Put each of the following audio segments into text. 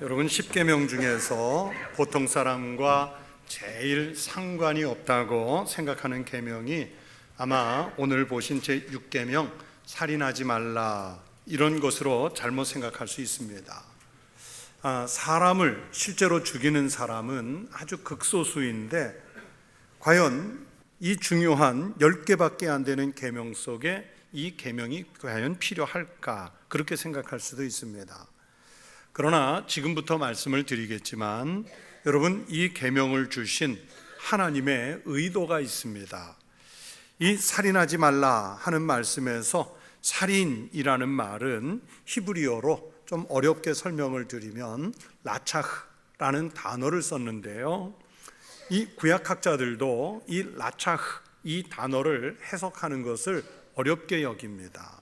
여러분, 10계명 중에서 보통 사람과 제일 상관이 없다고 생각하는 계명이 아마 오늘 보신 제6계명 살인하지 말라, 이런 것으로 잘못 생각할 수 있습니다. 사람을 실제로 죽이는 사람은 아주 극소수인데 과연 이 중요한 10개밖에 안 되는 계명 속에 이 계명이 과연 필요할까, 그렇게 생각할 수도 있습니다. 그러나 지금부터 말씀을 드리겠지만 여러분, 이 계명을 주신 하나님의 의도가 있습니다. 이 살인하지 말라 하는 말씀에서 살인이라는 말은 히브리어로 좀 어렵게 설명을 드리면 라차흐라는 단어를 썼는데요, 이 구약학자들도 이 라차흐, 이 단어를 해석하는 것을 어렵게 여깁니다.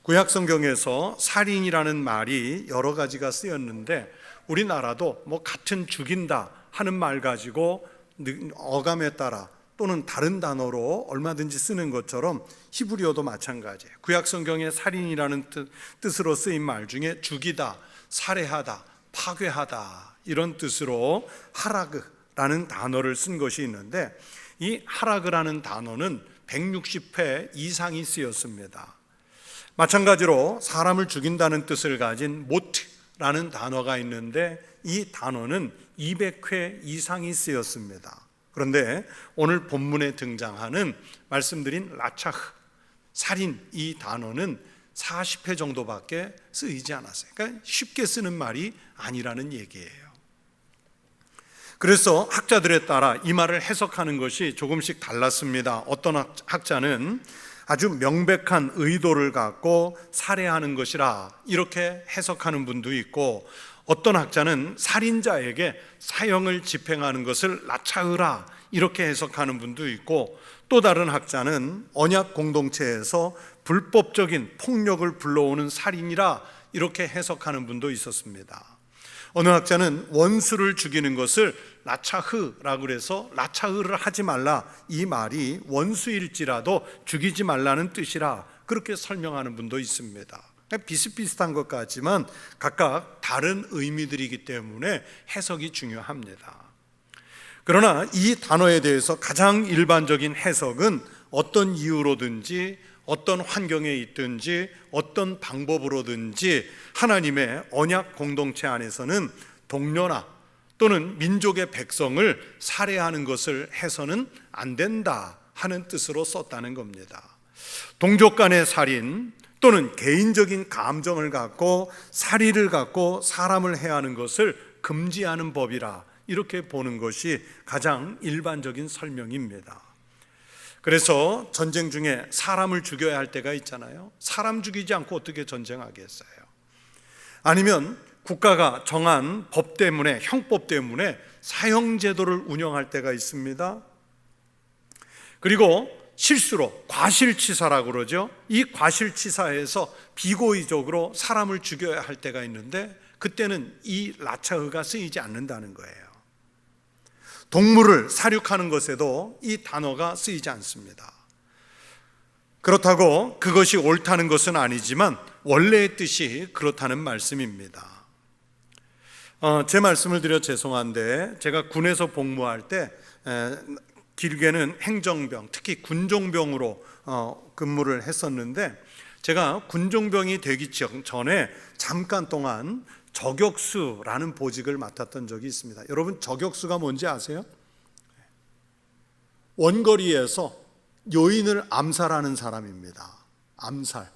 구약 성경에서 살인이라는 말이 여러 가지가 쓰였는데 우리나라도 같은 죽인다 하는 말 가지고 어감에 따라 또는 다른 단어로 얼마든지 쓰는 것처럼 히브리어도 마찬가지예요. 구약 성경에 살인이라는 뜻으로 쓰인 말 중에 죽이다, 살해하다, 파괴하다, 이런 뜻으로 하라그라는 단어를 쓴 것이 있는데 이 하라그라는 단어는 160회 이상이 쓰였습니다. 마찬가지로 사람을 죽인다는 뜻을 가진 모트라는 단어가 있는데 이 단어는 200회 이상이 쓰였습니다. 그런데 오늘 본문에 등장하는 말씀드린 라차흐, 살인, 이 단어는 40회 정도밖에 쓰이지 않았어요. 그러니까 쉽게 쓰는 말이 아니라는 얘기예요. 그래서 학자들에 따라 이 말을 해석하는 것이 조금씩 달랐습니다. 어떤 학자는 아주 명백한 의도를 갖고 살해하는 것이라 이렇게 해석하는 분도 있고, 어떤 학자는 살인자에게 사형을 집행하는 것을 라차흐라 이렇게 해석하는 분도 있고, 또 다른 학자는 언약 공동체에서 불법적인 폭력을 불러오는 살인이라 이렇게 해석하는 분도 있었습니다. 어느 학자는 원수를 죽이는 것을 라차흐라고 해서 라차흐를 하지 말라, 이 말이 원수일지라도 죽이지 말라는 뜻이라 그렇게 설명하는 분도 있습니다. 비슷비슷한 것 같지만 각각 다른 의미들이기 때문에 해석이 중요합니다. 그러나 이 단어에 대해서 가장 일반적인 해석은 어떤 이유로든지 어떤 환경에 있든지 어떤 방법으로든지 하나님의 언약 공동체 안에서는 동료나 또는 민족의 백성을 살해하는 것을 해서는 안 된다 하는 뜻으로 썼다는 겁니다. 동족 간의 살인 또는 개인적인 감정을 갖고 살의를 갖고 사람을 해하는 것을 금지하는 법이라 이렇게 보는 것이 가장 일반적인 설명입니다. 그래서 전쟁 중에 사람을 죽여야 할 때가 있잖아요. 사람 죽이지 않고 어떻게 전쟁하겠어요? 아니면 국가가 정한 법 때문에, 형법 때문에 사형제도를 운영할 때가 있습니다. 그리고 실수로 과실치사라고 그러죠. 이 과실치사에서 비고의적으로 사람을 죽여야 할 때가 있는데 그때는 이 라차흐가 쓰이지 않는다는 거예요. 동물을 사육하는 것에도 이 단어가 쓰이지 않습니다. 그렇다고 그것이 옳다는 것은 아니지만 원래의 뜻이 그렇다는 말씀입니다. 제 말씀을 드려 죄송한데 제가 군에서 복무할 때 길게는 행정병, 특히 군종병으로 근무를 했었는데 제가 군종병이 되기 전에 잠깐 동안 저격수라는 보직을 맡았던 적이 있습니다. 여러분, 저격수가 뭔지 아세요? 원거리에서 요인을 암살하는 사람입니다. 암살.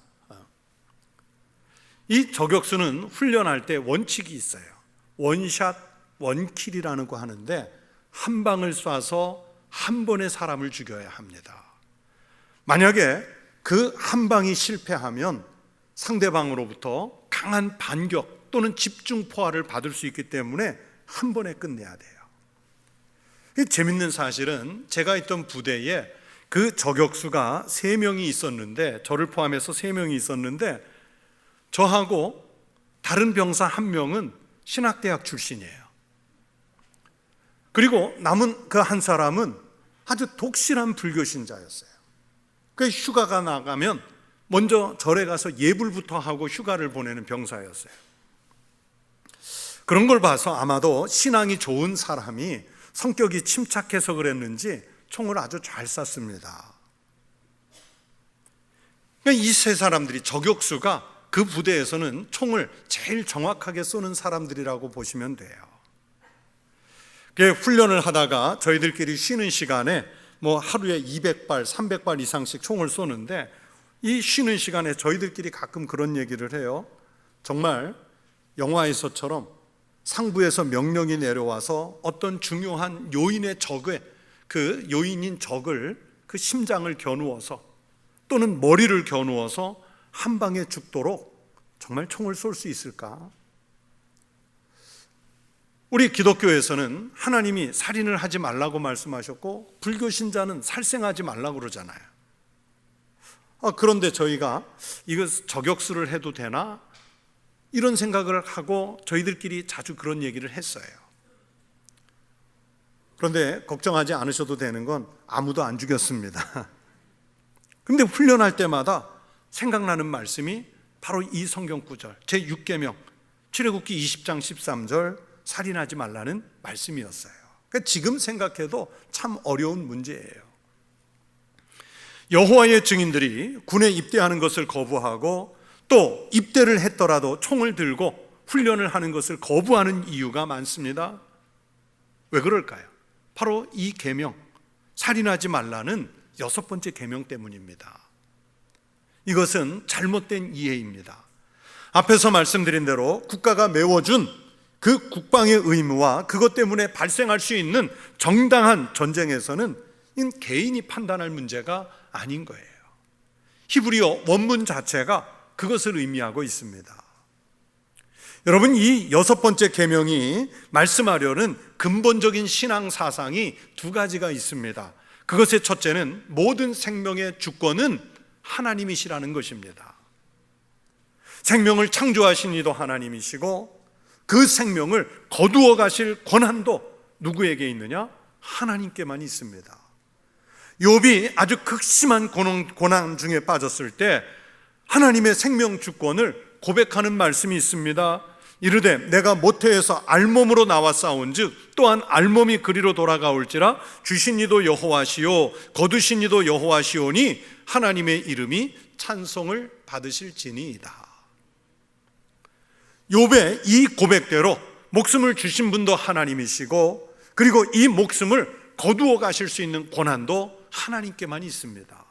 이 저격수는 훈련할 때 원칙이 있어요. 원샷, 원킬이라는 거 하는데 한 방을 쏴서 한 번에 사람을 죽여야 합니다. 만약에 그 한 방이 실패하면 상대방으로부터 강한 반격 또는 집중 포화를 받을 수 있기 때문에 한 번에 끝내야 돼요. 재밌는 사실은 제가 있던 부대에 그 저격수가 3명이 있었는데, 저를 포함해서 3명이 있었는데 저하고 다른 병사 1명은 신학대학 출신이에요. 그리고 남은 그 한 사람은 아주 독실한 불교 신자였어요. 그 휴가가 나가면 먼저 절에 가서 예불부터 하고 휴가를 보내는 병사였어요. 그런 걸 봐서 아마도 신앙이 좋은 사람이 성격이 침착해서 그랬는지 총을 아주 잘 쐈습니다. 이 세 사람들이, 저격수가 그 부대에서는 총을 제일 정확하게 쏘는 사람들이라고 보시면 돼요. 훈련을 하다가 저희들끼리 쉬는 시간에 하루에 200발, 300발 이상씩 총을 쏘는데, 이 쉬는 시간에 저희들끼리 가끔 그런 얘기를 해요. 정말 영화에서처럼 상부에서 명령이 내려와서 어떤 중요한 요인의 적의, 그 요인인 적을, 그 심장을 겨누어서 또는 머리를 겨누어서 한 방에 죽도록 정말 총을 쏠 수 있을까? 우리 기독교에서는 하나님이 살인을 하지 말라고 말씀하셨고, 불교 신자는 살생하지 말라고 그러잖아요. 그런데 저희가 이거 저격수를 해도 되나? 이런 생각을 하고 저희들끼리 자주 그런 얘기를 했어요. 그런데 걱정하지 않으셔도 되는 건 아무도 안 죽였습니다. 근데 훈련할 때마다 생각나는 말씀이 바로 이 성경 구절, 제6계명 출애굽기 20장 13절 살인하지 말라는 말씀이었어요. 그러니까 지금 생각해도 참 어려운 문제예요. 여호와의 증인들이 군에 입대하는 것을 거부하고 또 입대를 했더라도 총을 들고 훈련을 하는 것을 거부하는 이유가 많습니다. 왜 그럴까요? 바로 이 계명, 살인하지 말라는 6번째 계명 때문입니다. 이것은 잘못된 이해입니다. 앞에서 말씀드린 대로 국가가 메워준 그 국방의 의무와 그것 때문에 발생할 수 있는 정당한 전쟁에서는 개인이 판단할 문제가 아닌 거예요. 히브리어 원문 자체가 그것을 의미하고 있습니다. 여러분, 이 6번째 계명이 말씀하려는 근본적인 신앙 사상이 두 가지가 있습니다. 그것의 첫째는 모든 생명의 주권은 하나님이시라는 것입니다. 생명을 창조하신 이도 하나님이시고 그 생명을 거두어 가실 권한도 누구에게 있느냐? 하나님께만 있습니다. 욥이 아주 극심한 고난 중에 빠졌을 때 하나님의 생명 주권을 고백하는 말씀이 있습니다. 이르되 내가 모태에서 알몸으로 나와 싸운즉 또한 알몸이 그리로 돌아가올지라 주신 이도 여호와시요 거두신 이도 여호와시오니 하나님의 이름이 찬송을 받으실지니이다. 욥의 이 고백대로 목숨을 주신 분도 하나님이시고 그리고 이 목숨을 거두어 가실 수 있는 권한도 하나님께만 있습니다.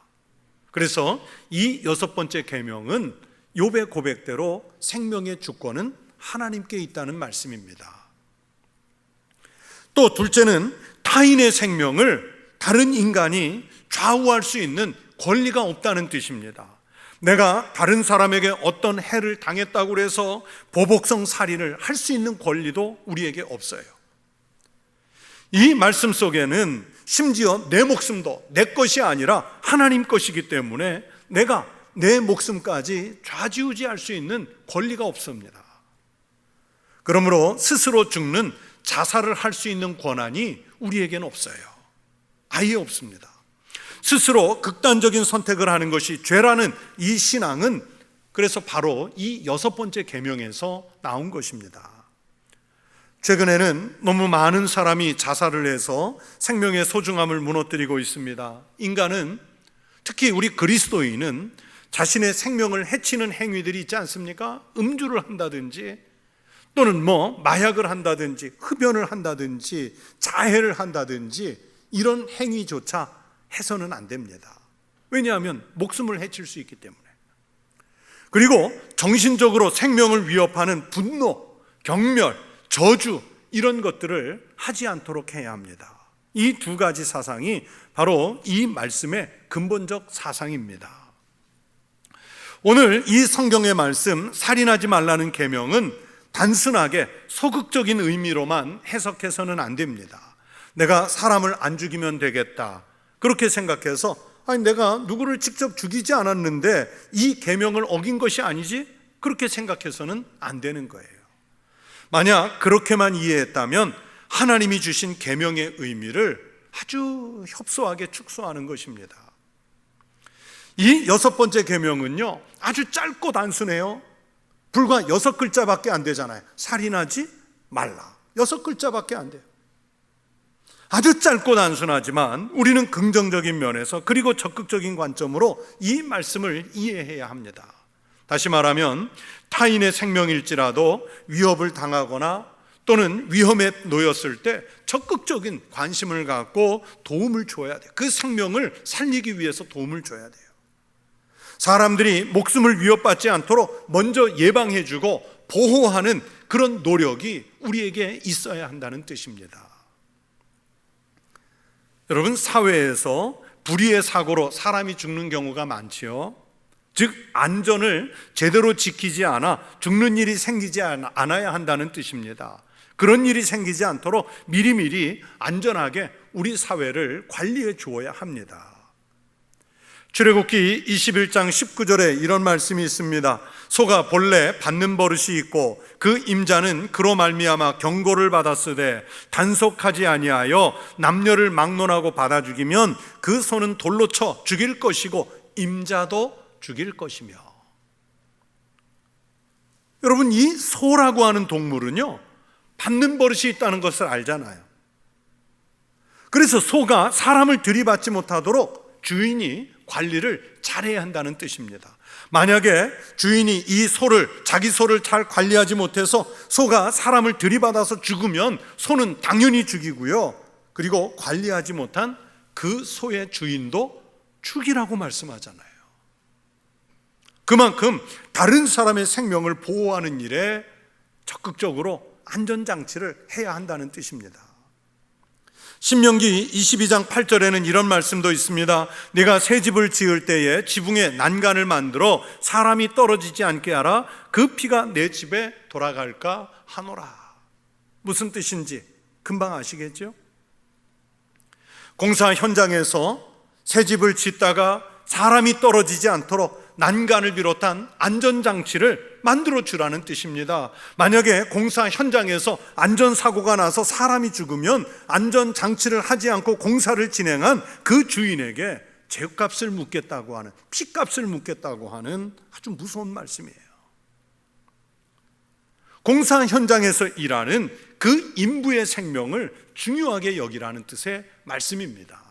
그래서 이 6번째 계명은 욥의 고백대로 생명의 주권은 하나님께 있다는 말씀입니다. 또 둘째는 타인의 생명을 다른 인간이 좌우할 수 있는 권리가 없다는 뜻입니다. 내가 다른 사람에게 어떤 해를 당했다고 해서 보복성 살인을 할 수 있는 권리도 우리에게 없어요. 이 말씀 속에는 심지어 내 목숨도 내 것이 아니라 하나님 것이기 때문에 내가 내 목숨까지 좌지우지할 수 있는 권리가 없습니다. 그러므로 스스로 죽는 자살을 할 수 있는 권한이 우리에게는 없어요. 아예 없습니다. 스스로 극단적인 선택을 하는 것이 죄라는 이 신앙은 그래서 바로 이 6번째 계명에서 나온 것입니다. 최근에는 너무 많은 사람이 자살을 해서 생명의 소중함을 무너뜨리고 있습니다. 인간은, 특히 우리 그리스도인은 자신의 생명을 해치는 행위들이 있지 않습니까? 음주를 한다든지 또는 마약을 한다든지 흡연을 한다든지 자해를 한다든지 이런 행위조차 해서는 안 됩니다. 왜냐하면 목숨을 해칠 수 있기 때문에. 그리고 정신적으로 생명을 위협하는 분노, 경멸, 저주 이런 것들을 하지 않도록 해야 합니다. 이 두 가지 사상이 바로 이 말씀의 근본적 사상입니다. 오늘 이 성경의 말씀 살인하지 말라는 계명은 단순하게 소극적인 의미로만 해석해서는 안 됩니다. 내가 사람을 안 죽이면 되겠다 그렇게 생각해서 내가 누구를 직접 죽이지 않았는데 이 계명을 어긴 것이 아니지? 그렇게 생각해서는 안 되는 거예요. 만약 그렇게만 이해했다면 하나님이 주신 계명의 의미를 아주 협소하게 축소하는 것입니다. 이 6번째 계명은요 아주 짧고 단순해요. 불과 6글자밖에 안 되잖아요. 살인하지 말라. 6글자밖에 안 돼요. 아주 짧고 단순하지만 우리는 긍정적인 면에서 그리고 적극적인 관점으로 이 말씀을 이해해야 합니다. 다시 말하면 타인의 생명일지라도 위협을 당하거나 또는 위험에 놓였을 때 적극적인 관심을 갖고 도움을 줘야 돼요. 그 생명을 살리기 위해서 도움을 줘야 돼요. 사람들이 목숨을 위협받지 않도록 먼저 예방해주고 보호하는 그런 노력이 우리에게 있어야 한다는 뜻입니다. 여러분, 사회에서 불의의 사고로 사람이 죽는 경우가 많지요. 즉 안전을 제대로 지키지 않아 죽는 일이 생기지 않아야 한다는 뜻입니다. 그런 일이 생기지 않도록 미리미리 안전하게 우리 사회를 관리해 주어야 합니다. 출애굽기 21장 19절에 이런 말씀이 있습니다. 소가 본래 받는 버릇이 있고 그 임자는 그로 말미암아 경고를 받았으되 단속하지 아니하여 남녀를 막론하고 받아 죽이면 그 소는 돌로 쳐 죽일 것이고 임자도 죽일 것이며. 여러분, 이 소라고 하는 동물은요, 받는 버릇이 있다는 것을 알잖아요. 그래서 소가 사람을 들이받지 못하도록 주인이 관리를 잘해야 한다는 뜻입니다. 만약에 주인이 이 소를, 자기 소를 잘 관리하지 못해서 소가 사람을 들이받아서 죽으면 소는 당연히 죽이고요, 그리고 관리하지 못한 그 소의 주인도 죽이라고 말씀하잖아요. 그만큼 다른 사람의 생명을 보호하는 일에 적극적으로 안전장치를 해야 한다는 뜻입니다. 신명기 22장 8절에는 이런 말씀도 있습니다. 네가 새 집을 지을 때에 지붕에 난간을 만들어 사람이 떨어지지 않게 하라. 그 피가 내 집에 돌아갈까 하노라. 무슨 뜻인지 금방 아시겠죠? 공사 현장에서 새 집을 짓다가 사람이 떨어지지 않도록 난간을 비롯한 안전장치를 만들어 주라는 뜻입니다. 만약에 공사 현장에서 안전사고가 나서 사람이 죽으면 안전장치를 하지 않고 공사를 진행한 그 주인에게 죄값을 묻겠다고 하는, 피값을 묻겠다고 하는 아주 무서운 말씀이에요. 공사 현장에서 일하는 그 인부의 생명을 중요하게 여기라는 뜻의 말씀입니다.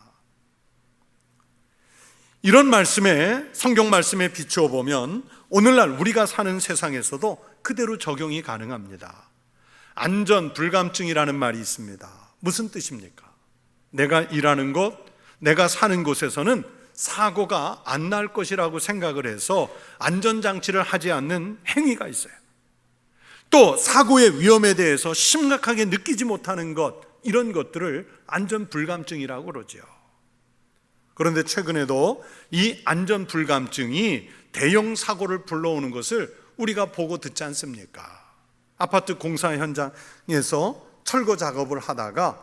이런 말씀에, 성경 말씀에 비추어 보면 오늘날 우리가 사는 세상에서도 그대로 적용이 가능합니다. 안전 불감증이라는 말이 있습니다. 무슨 뜻입니까? 내가 일하는 곳, 내가 사는 곳에서는 사고가 안 날 것이라고 생각을 해서 안전장치를 하지 않는 행위가 있어요. 또 사고의 위험에 대해서 심각하게 느끼지 못하는 것, 이런 것들을 안전 불감증이라고 그러죠. 그런데 최근에도 이 안전 불감증이 대형 사고를 불러오는 것을 우리가 보고 듣지 않습니까? 아파트 공사 현장에서 철거 작업을 하다가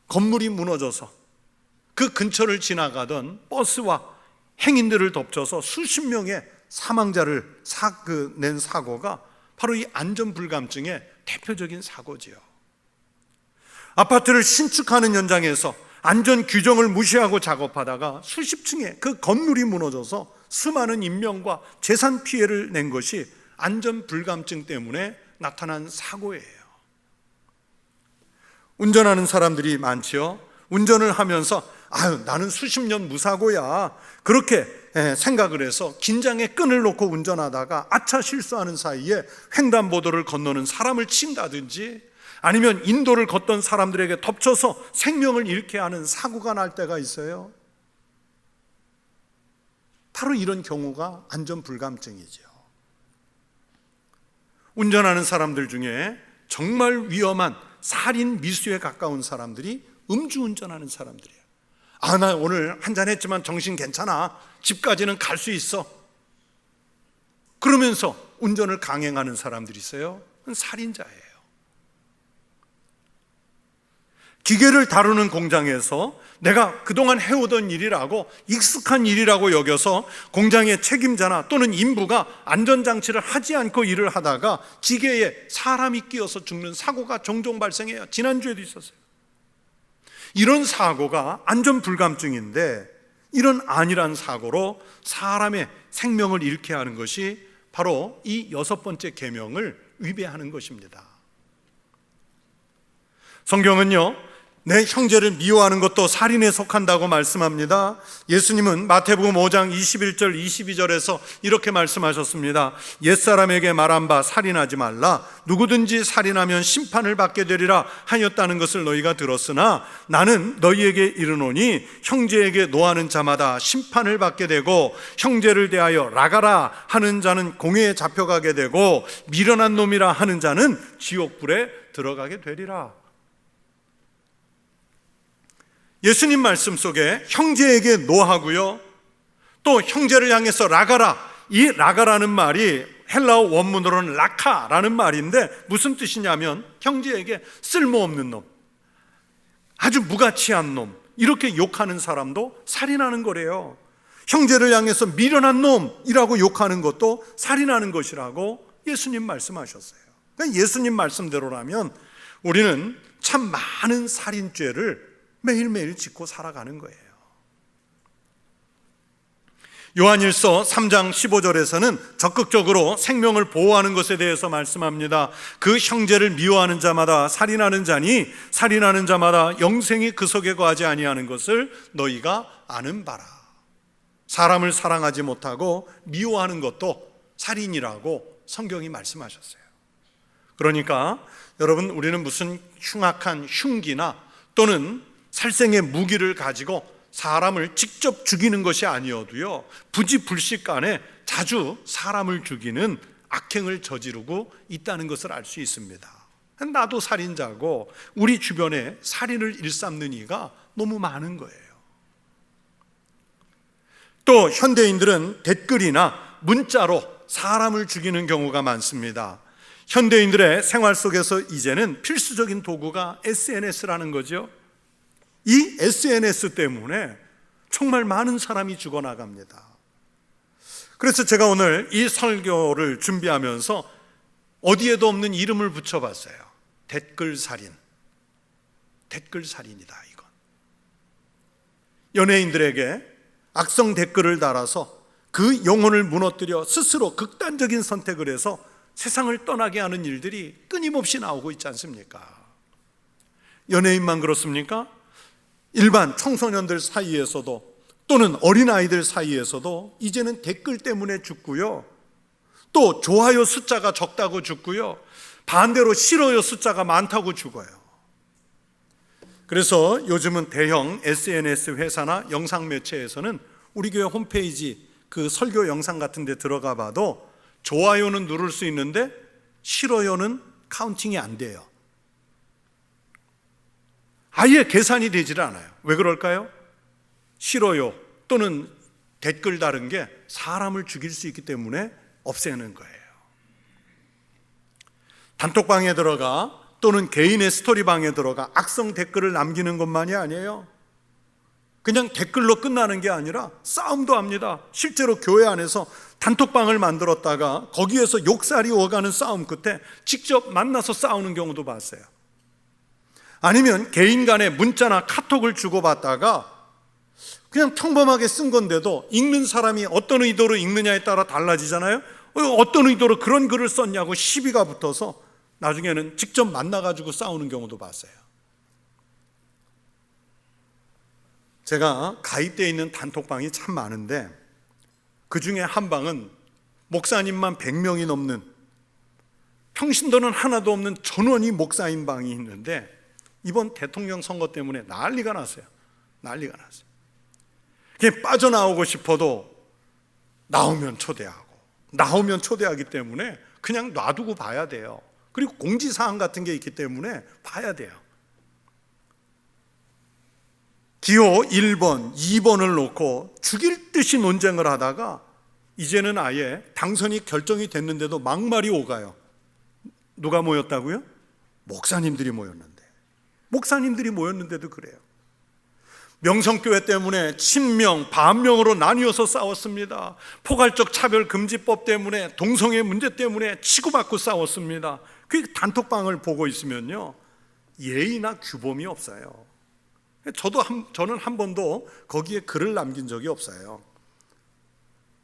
건물이 무너져서 그 근처를 지나가던 버스와 행인들을 덮쳐서 수십 명의 사망자를 낸 사고가 바로 이 안전 불감증의 대표적인 사고지요. 아파트를 신축하는 현장에서 안전 규정을 무시하고 작업하다가 수십 층의 그 건물이 무너져서 수많은 인명과 재산 피해를 낸 것이 안전 불감증 때문에 나타난 사고예요. 운전하는 사람들이 많지요. 운전을 하면서 나는 수십 년 무사고야, 그렇게 생각을 해서 긴장의 끈을 놓고 운전하다가 아차 실수하는 사이에 횡단보도를 건너는 사람을 친다든지 아니면 인도를 걷던 사람들에게 덮쳐서 생명을 잃게 하는 사고가 날 때가 있어요. 바로 이런 경우가 안전불감증이죠. 운전하는 사람들 중에 정말 위험한 살인 미수에 가까운 사람들이 음주운전하는 사람들이에요. 나 오늘 한잔했지만 정신 괜찮아, 집까지는 갈 수 있어, 그러면서 운전을 강행하는 사람들이 있어요. 그건 살인자예요. 기계를 다루는 공장에서 내가 그동안 해오던 일이라고, 익숙한 일이라고 여겨서 공장의 책임자나 또는 인부가 안전장치를 하지 않고 일을 하다가 기계에 사람이 끼어서 죽는 사고가 종종 발생해요. 지난주에도 있었어요. 이런 사고가 안전불감증인데, 이런 안일한 사고로 사람의 생명을 잃게 하는 것이 바로 이 6번째 계명을 위배하는 것입니다. 성경은요, 내 형제를 미워하는 것도 살인에 속한다고 말씀합니다. 예수님은 마태복음 5장 21절 22절에서 이렇게 말씀하셨습니다. 옛사람에게 말한 바 살인하지 말라. 누구든지 살인하면 심판을 받게 되리라 하였다는 것을 너희가 들었으나 나는 너희에게 이르노니 형제에게 노하는 자마다 심판을 받게 되고 형제를 대하여 라가라 하는 자는 공회에 잡혀가게 되고 미련한 놈이라 하는 자는 지옥불에 들어가게 되리라. 예수님 말씀 속에 형제에게 노하고요, 또 형제를 향해서 라가라, 이 라가라는 말이 헬라어 원문으로는 라카라는 말인데 무슨 뜻이냐면 형제에게 쓸모없는 놈, 아주 무가치한 놈, 이렇게 욕하는 사람도 살인하는 거래요. 형제를 향해서 미련한 놈이라고 욕하는 것도 살인하는 것이라고 예수님 말씀하셨어요. 그러니까 예수님 말씀대로라면 우리는 참 많은 살인죄를 매일매일 짓고 살아가는 거예요. 요한일서 3장 15절에서는 적극적으로 생명을 보호하는 것에 대해서 말씀합니다. 그 형제를 미워하는 자마다 살인하는 자니 살인하는 자마다 영생이 그 속에 거하지 아니하는 것을 너희가 아는 바라. 사람을 사랑하지 못하고 미워하는 것도 살인이라고 성경이 말씀하셨어요. 그러니까 여러분, 우리는 무슨 흉악한 흉기나 또는 살생의 무기를 가지고 사람을 직접 죽이는 것이 아니어도요, 부지불식간에 자주 사람을 죽이는 악행을 저지르고 있다는 것을 알 수 있습니다. 나도 살인자고 우리 주변에 살인을 일삼는 이가 너무 많은 거예요. 또 현대인들은 댓글이나 문자로 사람을 죽이는 경우가 많습니다. 현대인들의 생활 속에서 이제는 필수적인 도구가 SNS라는 거죠. 이 SNS 때문에 정말 많은 사람이 죽어나갑니다. 그래서 제가 오늘 이 설교를 준비하면서 어디에도 없는 이름을 붙여봤어요. 댓글살인. 댓글살인이다, 이건. 연예인들에게 악성 댓글을 달아서 그 영혼을 무너뜨려 스스로 극단적인 선택을 해서 세상을 떠나게 하는 일들이 끊임없이 나오고 있지 않습니까? 연예인만 그렇습니까? 일반 청소년들 사이에서도 또는 어린아이들 사이에서도 이제는 댓글 때문에 죽고요, 또 좋아요 숫자가 적다고 죽고요, 반대로 싫어요 숫자가 많다고 죽어요. 그래서 요즘은 대형 SNS 회사나 영상 매체에서는 우리 교회 홈페이지 그 설교 영상 같은 데 들어가 봐도 좋아요는 누를 수 있는데 싫어요는 카운팅이 안 돼요. 아예 계산이 되질 않아요. 왜 그럴까요? 싫어요 또는 댓글 다른 게 사람을 죽일 수 있기 때문에 없애는 거예요. 단톡방에 들어가 또는 개인의 스토리방에 들어가 악성 댓글을 남기는 것만이 아니에요. 그냥 댓글로 끝나는 게 아니라 싸움도 합니다. 실제로 교회 안에서 단톡방을 만들었다가 거기에서 욕살이 오가는 싸움 끝에 직접 만나서 싸우는 경우도 봤어요. 아니면 개인 간에 문자나 카톡을 주고받다가 그냥 평범하게 쓴 건데도 읽는 사람이 어떤 의도로 읽느냐에 따라 달라지잖아요. 어떤 의도로 그런 글을 썼냐고 시비가 붙어서 나중에는 직접 만나가지고 싸우는 경우도 봤어요. 제가 가입되어 있는 단톡방이 참 많은데 그 중에 한 방은 목사님만 100명이 넘는, 평신도는 하나도 없는 전원이 목사인 방이 있는데 이번 대통령 선거 때문에 난리가 났어요. 난리가 났어요. 그게 빠져나오고 싶어도 나오면 초대하기 때문에 그냥 놔두고 봐야 돼요. 그리고 공지사항 같은 게 있기 때문에 봐야 돼요. 기호 1번, 2번을 놓고 죽일 듯이 논쟁을 하다가 이제는 아예 당선이 결정이 됐는데도 막말이 오가요. 누가 모였다고요? 목사님들이 모였는데도 그래요. 명성교회 때문에 친명, 반명으로 나뉘어서 싸웠습니다. 포괄적 차별금지법 때문에, 동성애 문제 때문에 치고받고 싸웠습니다. 그 단톡방을 보고 있으면요, 예의나 규범이 없어요. 저는 한 번도 거기에 글을 남긴 적이 없어요.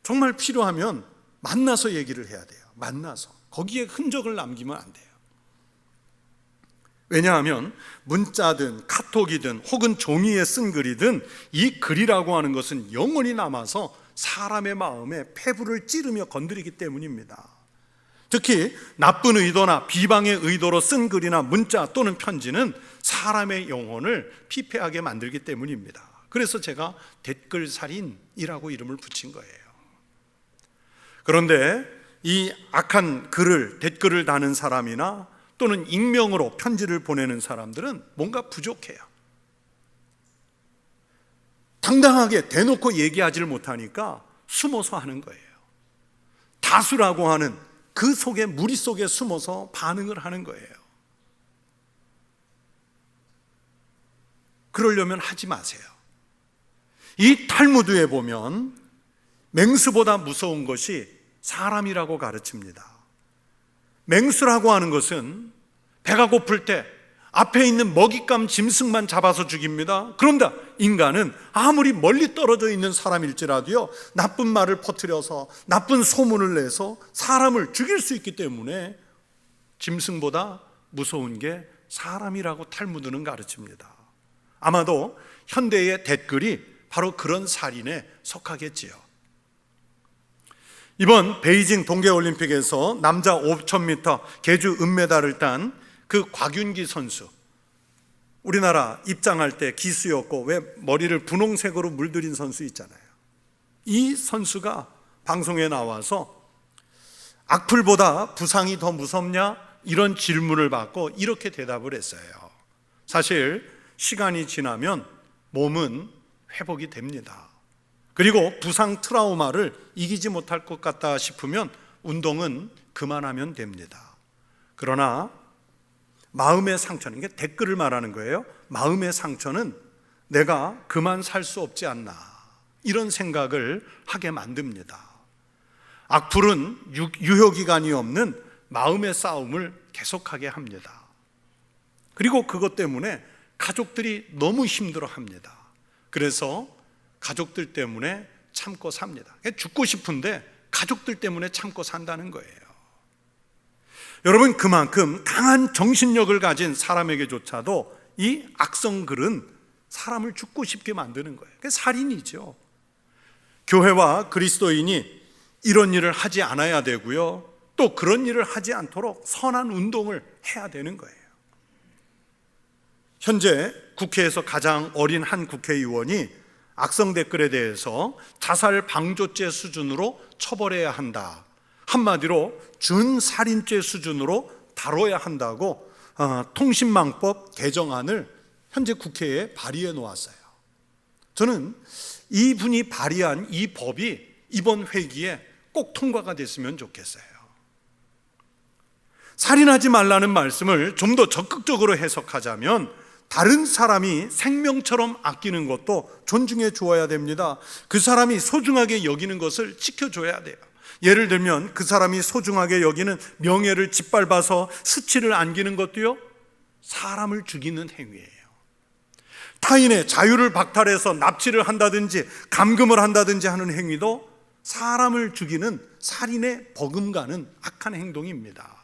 정말 필요하면 만나서 얘기를 해야 돼요. 만나서. 거기에 흔적을 남기면 안 돼요. 왜냐하면 문자든 카톡이든 혹은 종이에 쓴 글이든 이 글이라고 하는 것은 영원히 남아서 사람의 마음에 폐부를 찌르며 건드리기 때문입니다. 특히 나쁜 의도나 비방의 의도로 쓴 글이나 문자 또는 편지는 사람의 영혼을 피폐하게 만들기 때문입니다. 그래서 제가 댓글 살인이라고 이름을 붙인 거예요. 그런데 이 악한 글을, 댓글을 다는 사람이나 또는 익명으로 편지를 보내는 사람들은 뭔가 부족해요. 당당하게 대놓고 얘기하지를 못하니까 숨어서 하는 거예요. 다수라고 하는 그 속에, 무리 속에 숨어서 반응을 하는 거예요. 그러려면 하지 마세요. 이 탈무드에 보면 맹수보다 무서운 것이 사람이라고 가르칩니다. 맹수라고 하는 것은 배가 고플 때 앞에 있는 먹잇감 짐승만 잡아서 죽입니다. 그런다 인간은 아무리 멀리 떨어져 있는 사람일지라도요, 나쁜 말을 퍼뜨려서 나쁜 소문을 내서 사람을 죽일 수 있기 때문에 짐승보다 무서운 게 사람이라고 탈무드는 가르칩니다. 아마도 현대의 댓글이 바로 그런 살인에 속하겠지요. 이번 베이징 동계올림픽에서 남자 5000m 계주 은메달을 딴 그 곽윤기 선수, 우리나라 입장할 때 기수였고 왜 머리를 분홍색으로 물들인 선수 있잖아요. 이 선수가 방송에 나와서 악플보다 부상이 더 무섭냐? 이런 질문을 받고 이렇게 대답을 했어요. 사실 시간이 지나면 몸은 회복이 됩니다. 그리고 부상 트라우마를 이기지 못할 것 같다 싶으면 운동은 그만하면 됩니다. 그러나 마음의 상처는, 이게 댓글을 말하는 거예요. 마음의 상처는 내가 그만 살 수 없지 않나, 이런 생각을 하게 만듭니다. 악플은 유효기간이 없는 마음의 싸움을 계속하게 합니다. 그리고 그것 때문에 가족들이 너무 힘들어합니다. 그래서 가족들 때문에 참고 삽니다. 죽고 싶은데 가족들 때문에 참고 산다는 거예요. 여러분, 그만큼 강한 정신력을 가진 사람에게조차도 이 악성글은 사람을 죽고 싶게 만드는 거예요. 그게 살인이죠. 교회와 그리스도인이 이런 일을 하지 않아야 되고요, 또 그런 일을 하지 않도록 선한 운동을 해야 되는 거예요. 현재 국회에서 가장 어린 한 국회의원이 악성 댓글에 대해서 자살 방조죄 수준으로 처벌해야 한다, 한마디로 준살인죄 수준으로 다뤄야 한다고 통신망법 개정안을 현재 국회에 발의해 놓았어요. 저는 이분이 발의한 이 법이 이번 회기에 꼭 통과가 됐으면 좋겠어요. 살인하지 말라는 말씀을 좀 더 적극적으로 해석하자면, 다른 사람이 생명처럼 아끼는 것도 존중해 주어야 됩니다. 그 사람이 소중하게 여기는 것을 지켜줘야 돼요. 예를 들면 그 사람이 소중하게 여기는 명예를 짓밟아서 수치를 안기는 것도요, 사람을 죽이는 행위예요. 타인의 자유를 박탈해서 납치를 한다든지 감금을 한다든지 하는 행위도 사람을 죽이는 살인에 버금가는 악한 행동입니다.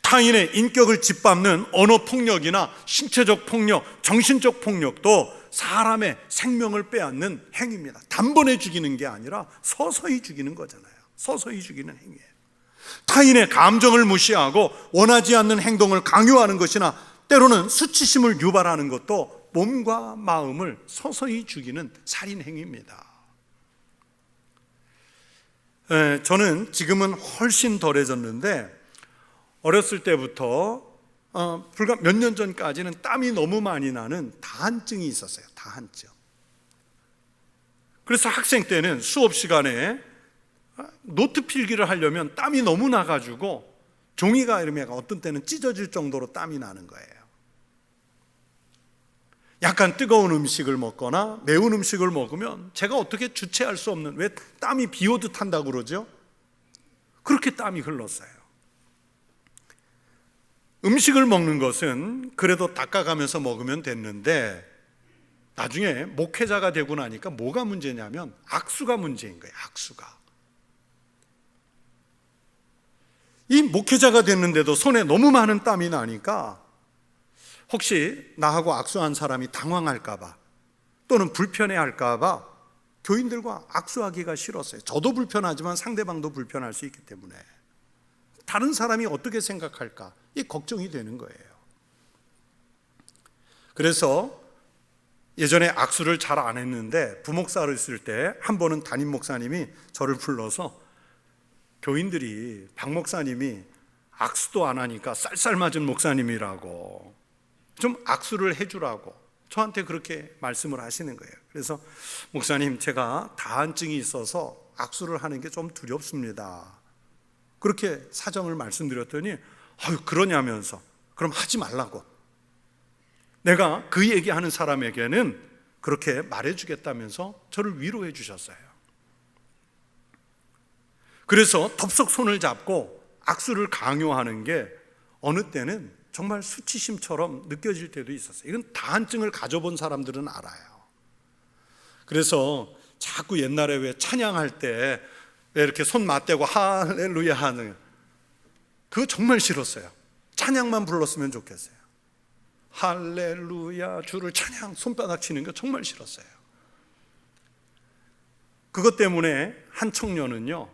타인의 인격을 짓밟는 언어폭력이나 신체적 폭력, 정신적 폭력도 사람의 생명을 빼앗는 행위입니다. 단번에 죽이는 게 아니라 서서히 죽이는 거잖아요. 서서히 죽이는 행위예요. 타인의 감정을 무시하고 원하지 않는 행동을 강요하는 것이나 때로는 수치심을 유발하는 것도 몸과 마음을 서서히 죽이는 살인 행위입니다. 저는 지금은 훨씬 덜해졌는데 어렸을 때부터 불과 몇 년 전까지는 땀이 너무 많이 나는 다한증이 있었어요. 다한증. 그래서 학생 때는 수업 시간에 노트 필기를 하려면 땀이 너무 나가지고 종이가 이러면 어떤 때는 찢어질 정도로 땀이 나는 거예요. 약간 뜨거운 음식을 먹거나 매운 음식을 먹으면 제가 어떻게 주체할 수 없는, 왜 땀이 비 오듯 한다고 그러죠? 그렇게 땀이 흘렀어요. 음식을 먹는 것은 그래도 닦아가면서 먹으면 됐는데 나중에 목회자가 되고 나니까 뭐가 문제냐면 악수가 문제인 거예요. 악수가. 이 목회자가 됐는데도 손에 너무 많은 땀이 나니까 혹시 나하고 악수한 사람이 당황할까 봐 또는 불편해할까 봐 교인들과 악수하기가 싫었어요. 저도 불편하지만 상대방도 불편할 수 있기 때문에 다른 사람이 어떻게 생각할까 이 걱정이 되는 거예요. 그래서 예전에 악수를 잘 안 했는데 부목사를 있을 때 한 번은 담임 목사님이 저를 불러서 교인들이 박 목사님이 악수도 안 하니까 쌀쌀맞은 목사님이라고 좀 악수를 해주라고 저한테 그렇게 말씀을 하시는 거예요. 그래서 목사님, 제가 다한증이 있어서 악수를 하는 게 좀 두렵습니다. 그렇게 사정을 말씀드렸더니 아유 그러냐면서 그럼 하지 말라고, 내가 그 얘기하는 사람에게는 그렇게 말해주겠다면서 저를 위로해 주셨어요. 그래서 덥석 손을 잡고 악수를 강요하는 게 어느 때는 정말 수치심처럼 느껴질 때도 있었어요. 이건 다한증을 가져본 사람들은 알아요. 그래서 자꾸 옛날에 왜 찬양할 때 왜 이렇게 손 맞대고 할렐루야 하는 그거 정말 싫었어요. 찬양만 불렀으면 좋겠어요. 할렐루야 주를 찬양 손바닥 치는 거 정말 싫었어요. 그것 때문에 한 청년은요,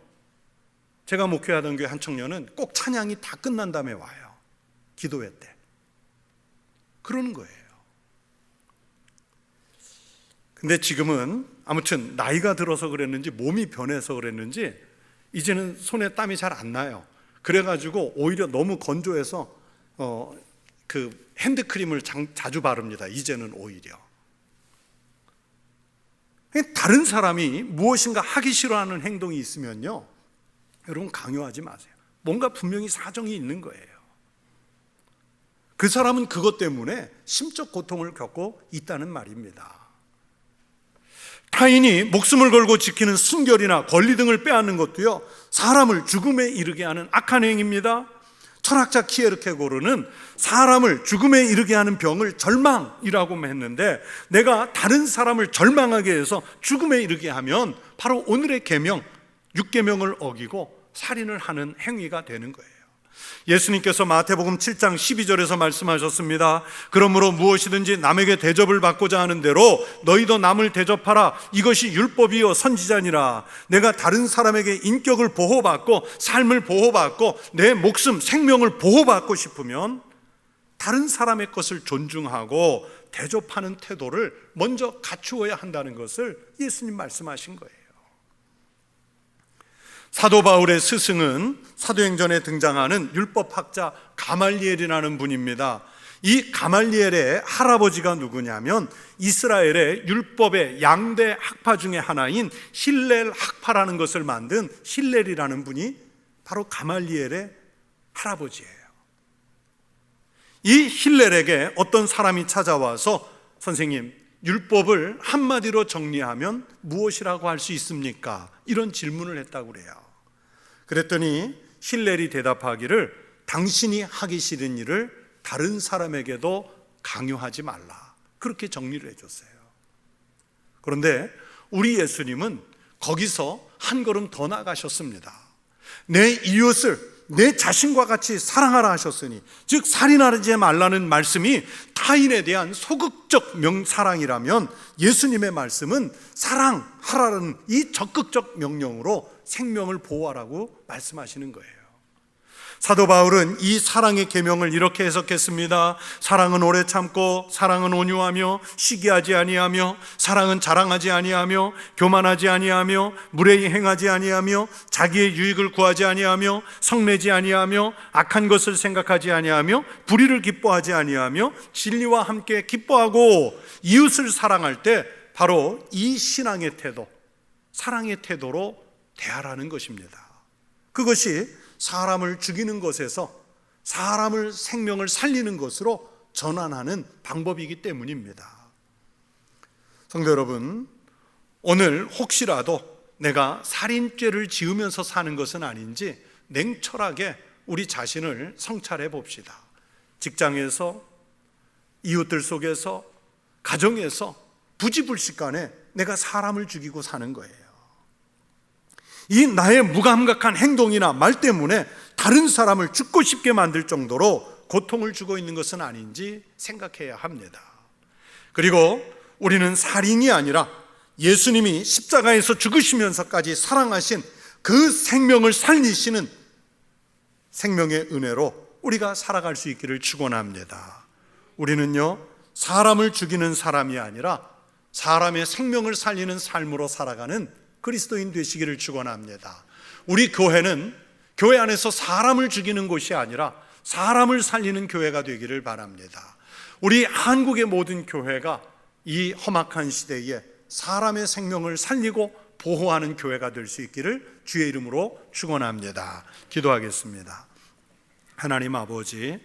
제가 목회하던 교회 한 청년은 꼭 찬양이 다 끝난 다음에 와요. 기도회 때 그러는 거예요. 근데 지금은 아무튼 나이가 들어서 그랬는지 몸이 변해서 그랬는지 이제는 손에 땀이 잘 안 나요. 그래가지고 오히려 너무 건조해서 그 핸드크림을 자주 바릅니다. 이제는 오히려 다른 사람이 무엇인가 하기 싫어하는 행동이 있으면요, 여러분 강요하지 마세요. 뭔가 분명히 사정이 있는 거예요. 그 사람은 그것 때문에 심적 고통을 겪고 있다는 말입니다. 타인이 목숨을 걸고 지키는 순결이나 권리 등을 빼앗는 것도요, 사람을 죽음에 이르게 하는 악한 행위입니다. 철학자 키에르케고르는 사람을 죽음에 이르게 하는 병을 절망이라고 했는데, 내가 다른 사람을 절망하게 해서 죽음에 이르게 하면 바로 오늘의 계명 6계명을 어기고 살인을 하는 행위가 되는 거예요. 예수님께서 마태복음 7장 12절에서 말씀하셨습니다. 그러므로 무엇이든지 남에게 대접을 받고자 하는 대로 너희도 남을 대접하라. 이것이 율법이요 선지자니라. 내가 다른 사람에게 인격을 보호받고 삶을 보호받고 내 목숨 생명을 보호받고 싶으면 다른 사람의 것을 존중하고 대접하는 태도를 먼저 갖추어야 한다는 것을 예수님 말씀하신 거예요. 사도 바울의 스승은 사도행전에 등장하는 율법학자 가말리엘이라는 분입니다. 이 가말리엘의 할아버지가 누구냐면 이스라엘의 율법의 양대 학파 중에 하나인 힐렐 학파라는 것을 만든 힐렐이라는 분이 바로 가말리엘의 할아버지예요. 이 힐렐에게 어떤 사람이 찾아와서 선생님, 율법을 한마디로 정리하면 무엇이라고 할 수 있습니까? 이런 질문을 했다고 그래요. 그랬더니 힐렐이 대답하기를 당신이 하기 싫은 일을 다른 사람에게도 강요하지 말라. 그렇게 정리를 해줬어요. 그런데 우리 예수님은 거기서 한 걸음 더 나가셨습니다. 내 이웃을 내 자신과 같이 사랑하라 하셨으니, 즉 살인하지 말라는 말씀이 타인에 대한 소극적 사랑이라면 예수님의 말씀은 사랑하라는 이 적극적 명령으로 생명을 보호하라고 말씀하시는 거예요. 사도 바울은 이 사랑의 계명을 이렇게 해석했습니다. 사랑은 오래 참고, 사랑은 온유하며, 시기하지 아니하며, 사랑은 자랑하지 아니하며, 교만하지 아니하며, 무례히 행하지 아니하며, 자기의 유익을 구하지 아니하며, 성내지 아니하며, 악한 것을 생각하지 아니하며, 불의를 기뻐하지 아니하며, 진리와 함께 기뻐하고, 이웃을 사랑할 때 바로 이 신앙의 태도, 사랑의 태도로 대하라는 것입니다. 그것이 사람을 죽이는 것에서 사람을 생명을 살리는 것으로 전환하는 방법이기 때문입니다. 성도 여러분, 오늘 혹시라도 내가 살인죄를 지으면서 사는 것은 아닌지 냉철하게 우리 자신을 성찰해 봅시다. 직장에서, 이웃들 속에서, 가정에서 부지불식간에 내가 사람을 죽이고 사는 거예요. 이 나의 무감각한 행동이나 말 때문에 다른 사람을 죽고 싶게 만들 정도로 고통을 주고 있는 것은 아닌지 생각해야 합니다. 그리고 우리는 살인이 아니라 예수님이 십자가에서 죽으시면서까지 사랑하신 그 생명을 살리시는 생명의 은혜로 우리가 살아갈 수 있기를 축원합니다. 우리는요, 사람을 죽이는 사람이 아니라 사람의 생명을 살리는 삶으로 살아가는 그리스도인 되시기를 축원합니다. 우리 교회는 교회 안에서 사람을 죽이는 곳이 아니라 사람을 살리는 교회가 되기를 바랍니다. 우리 한국의 모든 교회가 이 험악한 시대에 사람의 생명을 살리고 보호하는 교회가 될 수 있기를 주의 이름으로 축원합니다. 기도하겠습니다. 하나님 아버지,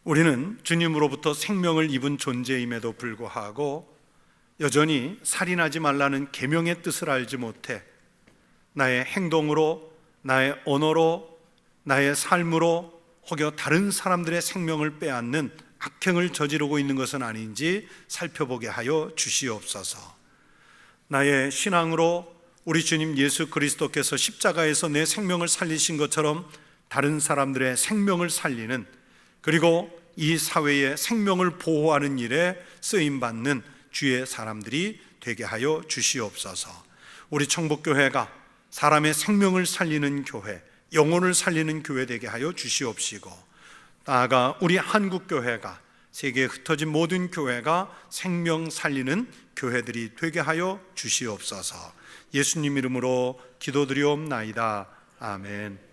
우리는 주님으로부터 생명을 입은 존재임에도 불구하고 여전히 살인하지 말라는 계명의 뜻을 알지 못해 나의 행동으로, 나의 언어로, 나의 삶으로 혹여 다른 사람들의 생명을 빼앗는 악행을 저지르고 있는 것은 아닌지 살펴보게 하여 주시옵소서. 나의 신앙으로 우리 주님 예수 그리스도께서 십자가에서 내 생명을 살리신 것처럼 다른 사람들의 생명을 살리는, 그리고 이 사회의 생명을 보호하는 일에 쓰임받는 주의 사람들이 되게 하여 주시옵소서. 우리 청복교회가 사람의 생명을 살리는 교회, 영혼을 살리는 교회 되게 하여 주시옵시고, 나아가 우리 한국교회가 세계에 흩어진 모든 교회가 생명 살리는 교회들이 되게 하여 주시옵소서. 예수님 이름으로 기도드리옵나이다. 아멘.